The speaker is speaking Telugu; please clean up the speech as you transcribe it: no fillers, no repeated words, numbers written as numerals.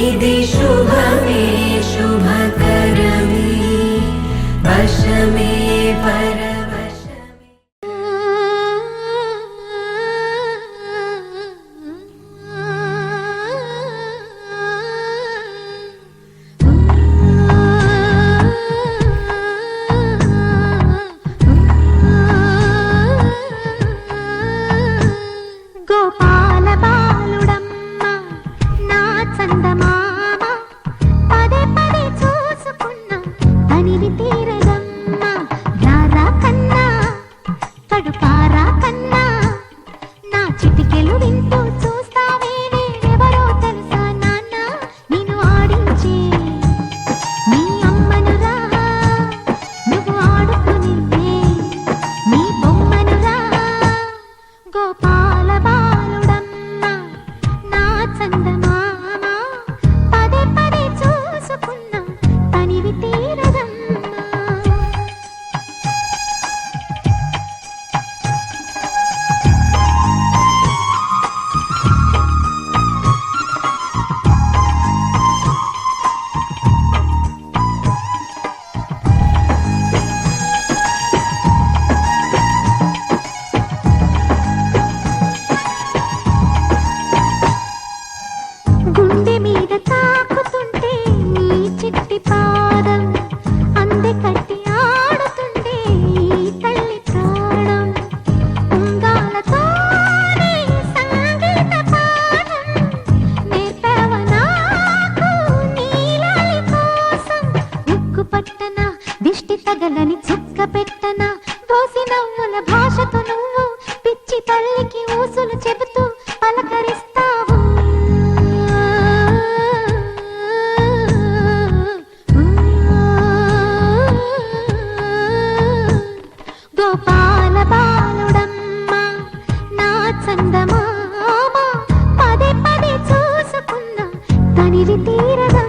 ఇది శుభమే శుభకరమే వశమే పరవశమే. గోపాల బాలుడమ్మ నా చందమామ పదే పదే చూసుకున్నా తనివి తీరదమ్మ. రారా కన్నా కడుపారా కన్నా నా చిటికెలు వింటూ చూస్తావే నేనెవరో తెలుసా నాన్న నిన్ను ఆడించే నీ అమ్మనురా నువ్వు ఆడుకునివే నీ బొమ్మనురా. గోపాల బాలుడమ్మ నా చందమామ పదే పదే చూసుకున్నా తనివి తీరదమ్మ. గుండె మీద తాకుతుంటే నీ చిట్టి పాదం అందె కట్టి ఆడుతుంటే ఈ తల్లి ప్రాణం. ఉంగాలతోనే సంగీత పాఠం నేర్పావ నాకు నీలాలి కోసం. ఉక్కు పట్టన దిష్టి తగలని చుక్క పెట్టన దోసి నవ్వుల భాషతో నువ్వు పిచ్చి తల్లికి ఊసులు చెబుతూ పలకరిస్తావు. గోపాల బాలుడమ్మ నా చందమామ పదే పదే చూసుకున్నా తనివి తీరదా.